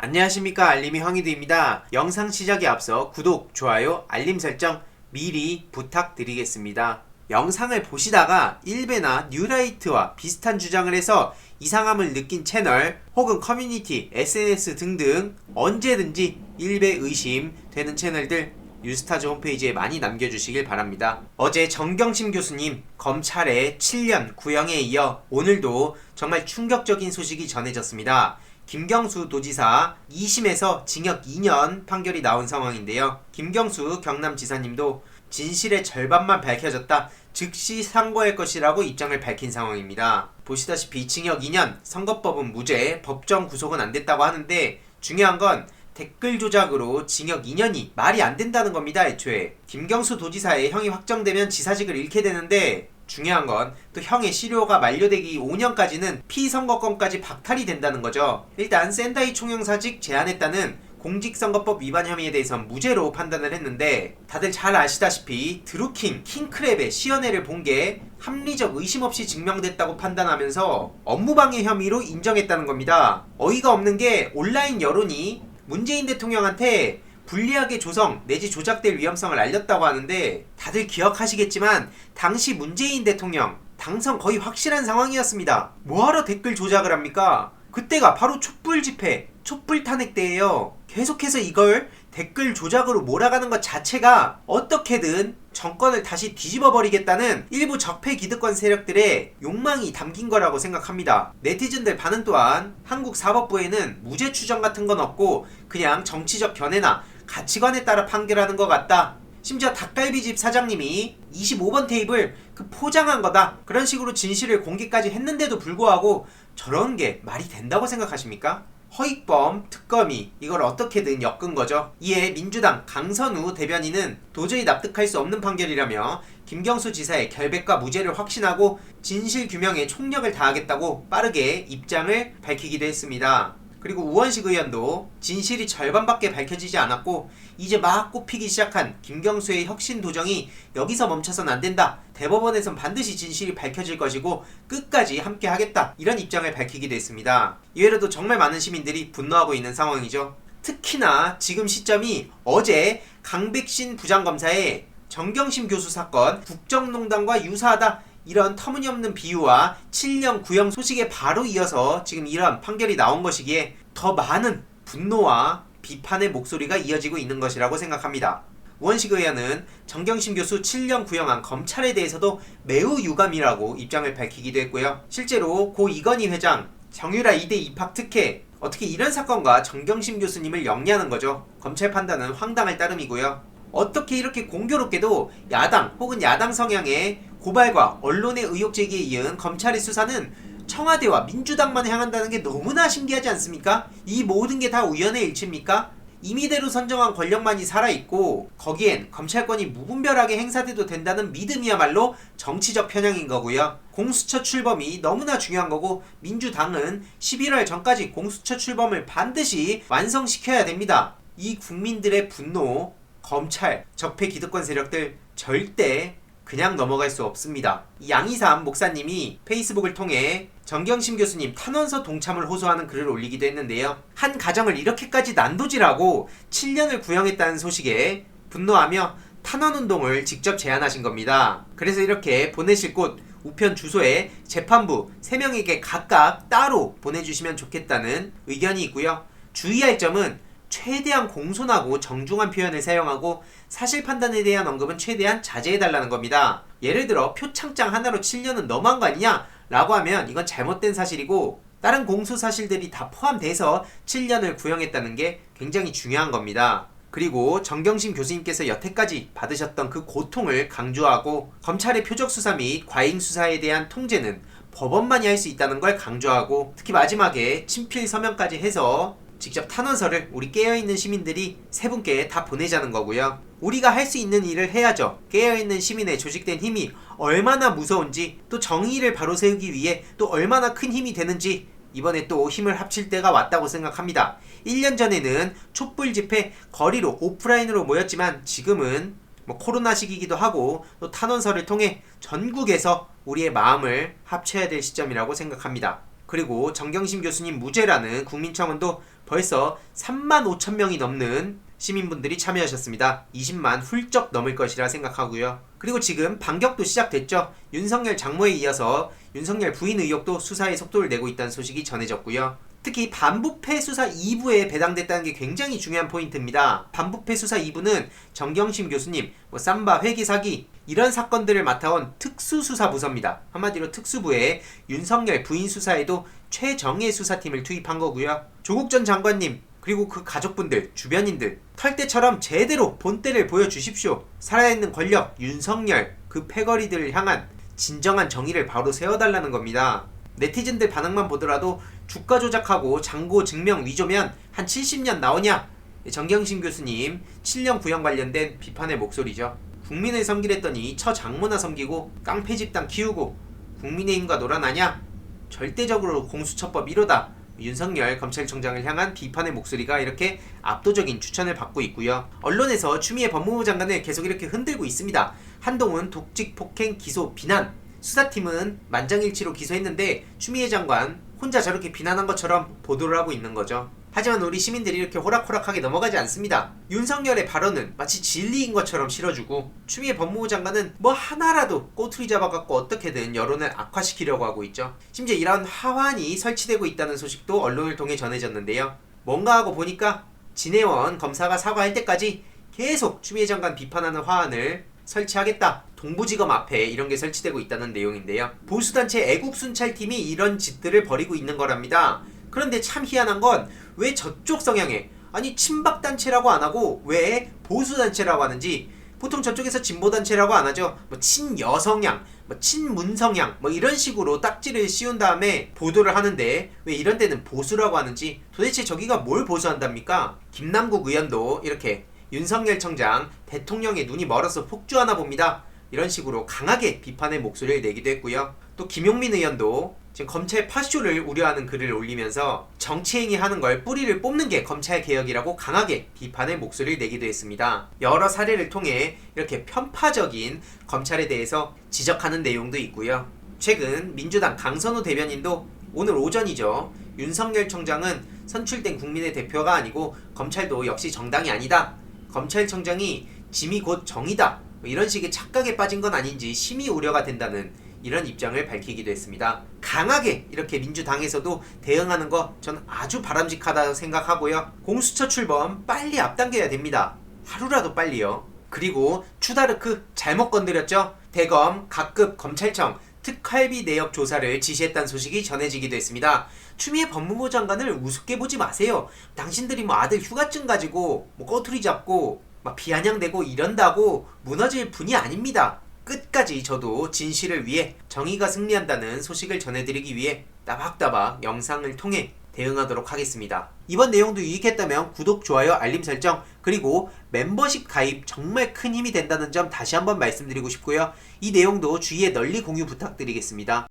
안녕하십니까, 알림이 황희두입니다. 영상 시작에 앞서 구독, 좋아요, 알림 설정 미리 부탁드리겠습니다. 영상을 보시다가 일베나 뉴라이트와 비슷한 주장을 해서 이상함을 느낀 채널 혹은 커뮤니티, SNS 등등 언제든지 일베 의심되는 채널들 뉴스타즈 홈페이지에 많이 남겨주시길 바랍니다. 어제 정경심 교수님 검찰의 7년 구형에 이어 오늘도 정말 충격적인 소식이 전해졌습니다. 김경수 도지사 2심에서 징역 2년 판결이 나온 상황인데요. 김경수 경남지사님도 진실의 절반만 밝혀졌다, 즉시 상고할 것이라고 입장을 밝힌 상황입니다. 보시다시피 징역 2년, 선거법은 무죄, 법정 구속은 안 됐다고 하는데 중요한 건 댓글 조작으로 징역 2년이 말이 안 된다는 겁니다. 애초에 김경수 도지사의 형이 확정되면 지사직을 잃게 되는데 중요한 건 또 형의 실효가 만료되기 5년까지는 피선거권까지 박탈이 된다는 거죠. 일단 센다이 총영사직 제안했다는 공직선거법 위반 혐의에 대해선 무죄로 판단을 했는데 다들 잘 아시다시피 드루킹, 킹크랩의 시연회를 본 게 합리적 의심 없이 증명됐다고 판단하면서 업무방해 혐의로 인정했다는 겁니다. 어이가 없는 게 온라인 여론이 문재인 대통령한테 불리하게 조성 내지 조작될 위험성을 알렸다고 하는데 다들 기억하시겠지만 당시 문재인 대통령 당선 거의 확실한 상황이었습니다. 뭐하러 댓글 조작을 합니까? 그때가 바로 촛불 집회, 촛불 탄핵 때예요. 계속해서 이걸 댓글 조작으로 몰아가는 것 자체가 어떻게든 정권을 다시 뒤집어버리겠다는 일부 적폐 기득권 세력들의 욕망이 담긴 거라고 생각합니다. 네티즌들 반응 또한 한국 사법부에는 무죄 추정 같은 건 없고 그냥 정치적 견해나 가치관에 따라 판결하는 것 같다. 심지어 닭갈비집 사장님이 25번 테이블 포장한 거다, 그런 식으로 진실을 공개까지 했는데도 불구하고 저런 게 말이 된다고 생각하십니까? 허익범 특검이 이걸 어떻게든 엮은 거죠. 이에 민주당 강선우 대변인은 도저히 납득할 수 없는 판결이라며 김경수 지사의 결백과 무죄를 확신하고 진실 규명에 총력을 다하겠다고 빠르게 입장을 밝히기도 했습니다. 그리고 우원식 의원도 진실이 절반밖에 밝혀지지 않았고 이제 막 꼽히기 시작한 김경수의 혁신 도정이 여기서 멈춰선 안 된다, 대법원에선 반드시 진실이 밝혀질 것이고 끝까지 함께 하겠다, 이런 입장을 밝히기도 했습니다. 이외에도 정말 많은 시민들이 분노하고 있는 상황이죠. 특히나 지금 시점이 어제 강백신 부장검사의 정경심 교수 사건 국정농단과 유사하다, 이런 터무니없는 비유와 7년 구형 소식에 바로 이어서 지금 이런 판결이 나온 것이기에 더 많은 분노와 비판의 목소리가 이어지고 있는 것이라고 생각합니다. 우원식 의원은 정경심 교수 7년 구형한 검찰에 대해서도 매우 유감이라고 입장을 밝히기도 했고요. 실제로 고 이건희 회장 정유라 2대 입학 특혜, 어떻게 이런 사건과 정경심 교수님을 영리하는 거죠. 검찰 판단은 황당할 따름이고요. 어떻게 이렇게 공교롭게도 야당 혹은 야당 성향의 고발과 언론의 의혹 제기에 이은 검찰의 수사는 청와대와 민주당만 향한다는 게 너무나 신기하지 않습니까? 이 모든 게 다 우연의 일치입니까? 임의대로 선정한 권력만이 살아있고 거기엔 검찰권이 무분별하게 행사돼도 된다는 믿음이야말로 정치적 편향인 거고요. 공수처 출범이 너무나 중요한 거고 민주당은 11월 전까지 공수처 출범을 반드시 완성시켜야 됩니다. 이 국민들의 분노, 검찰, 적폐 기득권 세력들 절대 그냥 넘어갈 수 없습니다. 양이삼 목사님이 페이스북을 통해 정경심 교수님 탄원서 동참을 호소하는 글을 올리기도 했는데요. 한 가정을 이렇게까지 난도질하고 7년을 구형했다는 소식에 분노하며 탄원운동을 직접 제안하신 겁니다. 그래서 이렇게 보내실 곳 우편 주소에 재판부 3명에게 각각 따로 보내주시면 좋겠다는 의견이 있고요. 주의할 점은 최대한 공손하고 정중한 표현을 사용하고 사실 판단에 대한 언급은 최대한 자제해달라는 겁니다. 예를 들어 표창장 하나로 7년은 너무한 거 아니냐? 라고 하면 이건 잘못된 사실이고 다른 공소 사실들이 다 포함돼서 7년을 구형했다는 게 굉장히 중요한 겁니다. 그리고 정경심 교수님께서 여태까지 받으셨던 그 고통을 강조하고 검찰의 표적수사 및 과잉수사에 대한 통제는 법원만이 할 수 있다는 걸 강조하고 특히 마지막에 친필 서명까지 해서 직접 탄원서를 우리 깨어있는 시민들이 3분께 다 보내자는 거고요. 우리가 할 수 있는 일을 해야죠. 깨어있는 시민의 조직된 힘이 얼마나 무서운지, 또 정의를 바로 세우기 위해 또 얼마나 큰 힘이 되는지 이번에 또 힘을 합칠 때가 왔다고 생각합니다. 1년 전에는 촛불 집회 거리로 오프라인으로 모였지만 지금은 코로나 시기이기도 하고 또 탄원서를 통해 전국에서 우리의 마음을 합쳐야 될 시점이라고 생각합니다. 그리고 정경심 교수님 무죄라는 국민청원도 벌써 3만 5천 명이 넘는 시민분들이 참여하셨습니다. 20만 훌쩍 넘을 것이라 생각하고요. 그리고 지금 반격도 시작됐죠. 윤석열 장모에 이어서 윤석열 부인 의혹도 수사에 속도를 내고 있다는 소식이 전해졌고요. 특히 반부패 수사 2부에 배당됐다는 게 굉장히 중요한 포인트입니다. 반부패 수사 2부는 정경심 교수님, 삼바 회계 사기 이런 사건들을 맡아온 특수수사부서입니다. 한마디로 특수부에 윤석열 부인 수사에도 최정예 수사팀을 투입한 거고요. 조국 전 장관님 그리고 그 가족분들, 주변인들 털때처럼 제대로 본때를 보여주십시오. 살아있는 권력 윤석열 그 패거리들을 향한 진정한 정의를 바로 세워달라는 겁니다. 네티즌들 반응만 보더라도 주가 조작하고 잔고 증명 위조면 한 70년 나오냐? 정경심 교수님 7년 구형 관련된 비판의 목소리죠. 국민을 섬기랬더니 처장모나 섬기고 깡패 집단 키우고 국민의힘과 놀아나냐? 절대적으로 공수처법 1호다. 윤석열 검찰총장을 향한 비판의 목소리가 이렇게 압도적인 추천을 받고 있고요. 언론에서 추미애 법무부 장관을 계속 이렇게 흔들고 있습니다. 한동훈 독직 폭행 기소 비난, 수사팀은 만장일치로 기소했는데 추미애 장관 혼자 저렇게 비난한 것처럼 보도를 하고 있는 거죠. 하지만 우리 시민들이 이렇게 호락호락하게 넘어가지 않습니다. 윤석열의 발언은 마치 진리인 것처럼 실어주고 추미애 법무부 장관은 뭐 하나라도 꼬투리 잡아갖고 어떻게든 여론을 악화시키려고 하고 있죠. 심지어 이런 하완이 설치되고 있다는 소식도 언론을 통해 전해졌는데요. 뭔가 하고 보니까 진해원 검사가 사과할 때까지 계속 추미애 장관 비판하는 화환을 설치하겠다. 동부지검 앞에 이런 게 설치되고 있다는 내용인데요. 보수단체 애국순찰팀이 이런 짓들을 벌이고 있는 거랍니다. 그런데 참 희한한 건 왜 저쪽 성향에, 아니 친박단체라고 안 하고 왜 보수단체라고 하는지, 보통 저쪽에서 진보단체라고 안 하죠. 뭐 친여성향, 뭐 친문성향 뭐 이런 식으로 딱지를 씌운 다음에 보도를 하는데 왜 이런 데는 보수라고 하는지, 도대체 저기가 뭘 보수한답니까? 김남국 의원도 이렇게 윤석열 청장 대통령의 눈이 멀어서 폭주하나 봅니다. 이런 식으로 강하게 비판의 목소리를 내기도 했고요. 또 김용민 의원도 지금 검찰 파쇼를 우려하는 글을 올리면서 정치행위 하는 걸 뿌리를 뽑는 게 검찰개혁이라고 강하게 비판의 목소리를 내기도 했습니다. 여러 사례를 통해 이렇게 편파적인 검찰에 대해서 지적하는 내용도 있고요. 최근 민주당 강선우 대변인도 오늘 오전이죠. 윤석열 총장은 선출된 국민의 대표가 아니고 검찰도 역시 정당이 아니다. 검찰총장이 짐이 곧 정의다. 이런 식의 착각에 빠진 건 아닌지 심히 우려가 된다는 이런 입장을 밝히기도 했습니다. 강하게 이렇게 민주당에서도 대응하는 거 전 아주 바람직하다고 생각하고요. 공수처 출범 빨리 앞당겨야 됩니다. 하루라도 빨리요. 그리고 추다르크 잘못 건드렸죠? 대검 각급 검찰청 특활비 내역 조사를 지시했다는 소식이 전해지기도 했습니다. 추미애 법무부 장관을 우습게 보지 마세요. 당신들이 뭐 아들 휴가증 가지고 뭐 꼬투리 잡고 막 비아냥대고 이런다고 무너질 분이 아닙니다. 끝까지 저도 진실을 위해 정의가 승리한다는 소식을 전해드리기 위해 따박따박 영상을 통해 대응하도록 하겠습니다. 이번 내용도 유익했다면 구독, 좋아요, 알림 설정, 그리고 멤버십 가입 정말 큰 힘이 된다는 점 다시 한번 말씀드리고 싶고요. 이 내용도 주위에 널리 공유 부탁드리겠습니다.